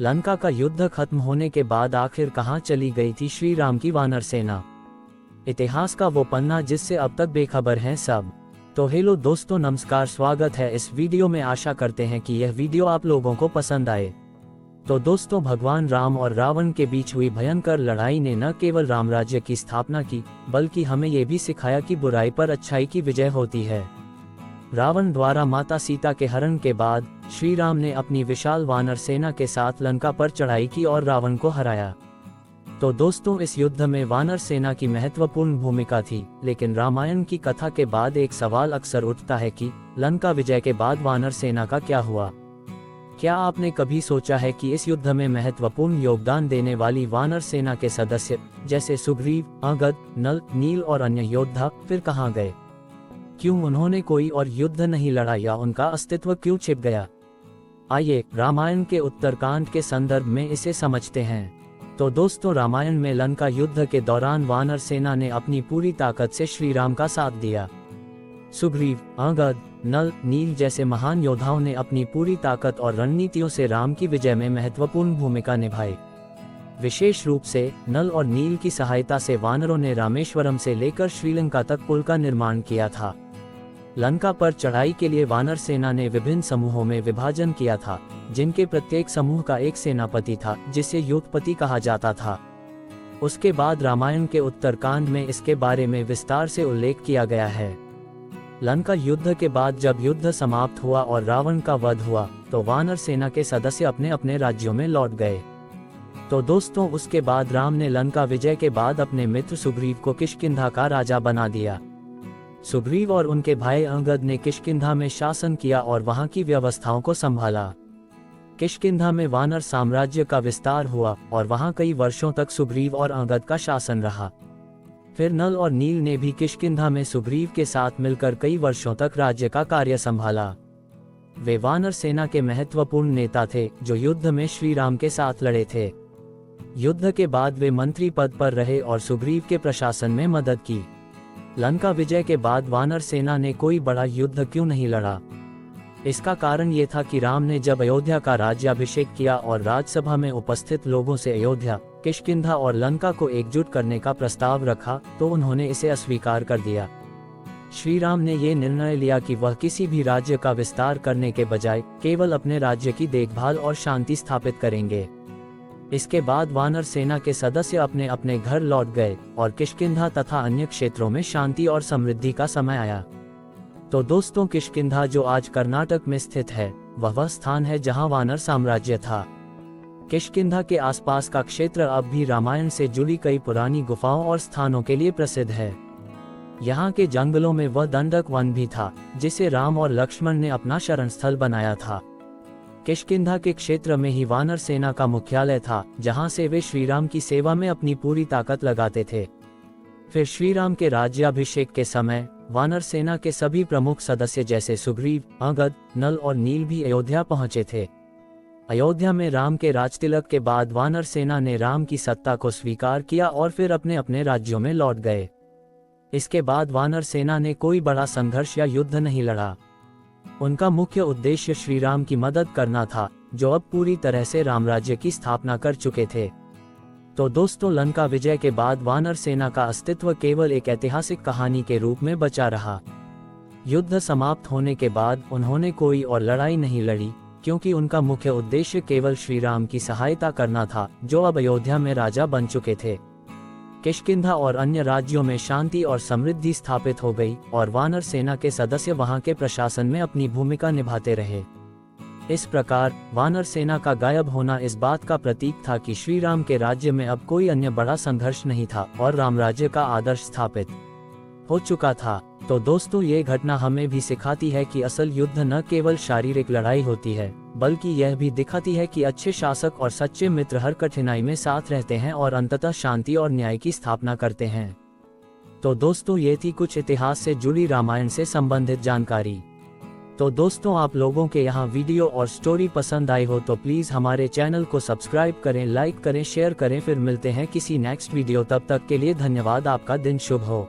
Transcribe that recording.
लंका का युद्ध खत्म होने के बाद आखिर कहां चली गई थी श्री राम की वानर सेना? इतिहास का वो पन्ना जिससे अब तक बेखबर हैं सब। तो हेलो दोस्तों, नमस्कार, स्वागत है इस वीडियो में। आशा करते हैं कि यह वीडियो आप लोगों को पसंद आए। तो दोस्तों, भगवान राम और रावण के बीच हुई भयंकर लड़ाई ने न केवल रामराज्य की स्थापना की, बल्कि हमें ये भी सिखाया कि बुराई पर अच्छाई की विजय होती है। रावण द्वारा माता सीता के हरण के बाद श्री राम ने अपनी विशाल वानर सेना के साथ लंका पर चढ़ाई की और रावण को हराया। तो दोस्तों, इस युद्ध में वानर सेना की महत्वपूर्ण भूमिका थी। लेकिन रामायण की कथा के बाद एक सवाल अक्सर उठता है कि लंका विजय के बाद वानर सेना का क्या हुआ? क्या आपने कभी सोचा है कि इस युद्ध में महत्वपूर्ण योगदान देने वाली वानर सेना के सदस्य जैसे सुग्रीव, अंगद, नल, नील और अन्य योद्धा फिर कहाँ गए? क्यों उन्होंने कोई और युद्ध नहीं लड़ा या उनका अस्तित्व क्यों छिप गया? आइए रामायण के उत्तरकांड के संदर्भ में इसे समझते हैं। तो दोस्तों, रामायण में लंका युद्ध के दौरान वानर सेना ने अपनी पूरी ताकत से श्री राम का साथ दिया। सुग्रीव, अंगद, नल, नील जैसे महान योद्धाओं ने अपनी पूरी ताकत और रणनीतियों से राम की विजय में महत्वपूर्ण भूमिका निभाई। विशेष रूप से नल और नील की सहायता से वानरों ने रामेश्वरम से लेकर श्रीलंका तक पुल का निर्माण किया था। लंका पर चढ़ाई के लिए वानर सेना ने विभिन्न समूहों में विभाजन किया था, जिनके प्रत्येक समूह का एक सेनापति था जिसे योद्धपति कहा जाता था। उसके बाद रामायण के उत्तरकांड में इसके बारे में विस्तार से उल्लेख किया गया है। लंका युद्ध के बाद जब युद्ध समाप्त हुआ और रावण का वध हुआ, तो वानर सेना के सदस्य अपने अपने राज्यों में लौट गए। तो दोस्तों, उसके बाद राम ने लंका विजय के बाद अपने मित्र सुग्रीव को किष्किंधा का राजा बना दिया। सुग्रीव और उनके भाई अंगद ने किष्किंधा में शासन किया और वहां की व्यवस्थाओं को संभाला। किष्किंधा में वानर साम्राज्य का विस्तार हुआ और वहां कई वर्षों तक सुग्रीव और अंगद का शासन रहा। फिर नल और नील ने भी किष्किंधा में सुग्रीव के साथ मिलकर कई वर्षों तक राज्य का कार्य संभाला। वे वानर सेना के महत्वपूर्ण नेता थे जो युद्ध में श्री राम के साथ लड़े थे। युद्ध के बाद वे मंत्री पद पर रहे और सुग्रीव के प्रशासन में मदद की। लंका विजय के बाद वानर सेना ने कोई बड़ा युद्ध क्यों नहीं लड़ा? इसका कारण ये था कि राम ने जब अयोध्या का राज्याभिषेक किया और राज्यसभा में उपस्थित लोगों से अयोध्या, किष्किंधा और लंका को एकजुट करने का प्रस्ताव रखा, तो उन्होंने इसे अस्वीकार कर दिया। श्री राम ने ये निर्णय लिया कि वह किसी भी राज्य का विस्तार करने के बजाय केवल अपने राज्य की देखभाल और शांति स्थापित करेंगे। इसके बाद वानर सेना के सदस्य अपने अपने घर लौट गए और किष्किंधा तथा अन्य क्षेत्रों में शांति और समृद्धि का समय आया। तो दोस्तों, किष्किंधा जो आज कर्नाटक में स्थित है, वह स्थान है जहां वानर साम्राज्य था। किष्किंधा के आसपास का क्षेत्र अब भी रामायण से जुड़ी कई पुरानी गुफाओं और स्थानों के लिए प्रसिद्ध है। यहाँ के जंगलों में वह दंडक वन भी था जिसे राम और लक्ष्मण ने अपना शरण स्थल बनाया था। किष्किंधा के क्षेत्र में ही वानर सेना का मुख्यालय था, जहां से वे श्रीराम की सेवा में अपनी पूरी ताकत लगाते थे। फिर श्रीराम के राज्याभिषेक के समय वानर सेना के सभी प्रमुख सदस्य जैसे सुग्रीव, अंगद, नल और नील भी अयोध्या पहुंचे थे। अयोध्या में राम के राजतिलक के बाद वानर सेना ने राम की सत्ता को स्वीकार किया और फिर अपने अपने राज्यों में लौट गए। इसके बाद वानर सेना ने कोई बड़ा संघर्ष या युद्ध नहीं लड़ा। उनका मुख्य उद्देश्य श्री राम की मदद करना था, जो अब पूरी तरह से रामराज्य की स्थापना कर चुके थे। तो दोस्तों, लंका विजय के बाद वानर सेना का अस्तित्व केवल एक ऐतिहासिक कहानी के रूप में बचा रहा। युद्ध समाप्त होने के बाद उन्होंने कोई और लड़ाई नहीं लड़ी, क्योंकि उनका मुख्य उद्देश्य केवल श्री राम की सहायता करना था, जो अब अयोध्या में राजा बन चुके थे। किष्किंधा और अन्य राज्यों में शांति और समृद्धि स्थापित हो गई और वानर सेना के सदस्य वहां के प्रशासन में अपनी भूमिका निभाते रहे। इस प्रकार वानर सेना का गायब होना इस बात का प्रतीक था कि श्री राम के राज्य में अब कोई अन्य बड़ा संघर्ष नहीं था और रामराज्य का आदर्श स्थापित हो चुका था। तो दोस्तों, ये घटना हमें भी सिखाती है कि असल युद्ध न केवल शारीरिक लड़ाई होती है, बल्कि यह भी दिखाती है कि अच्छे शासक और सच्चे मित्र हर कठिनाई में साथ रहते हैं और अंततः शांति और न्याय की स्थापना करते हैं। तो दोस्तों, ये थी कुछ इतिहास से जुड़ी रामायण से संबंधित जानकारी। तो दोस्तों, आप लोगों के यहाँ वीडियो और स्टोरी पसंद आई हो तो प्लीज़ हमारे चैनल को सब्सक्राइब करें, लाइक करें, शेयर करें। फिर मिलते हैं किसी नेक्स्ट वीडियो। तब तक के लिए धन्यवाद। आपका दिन शुभ हो।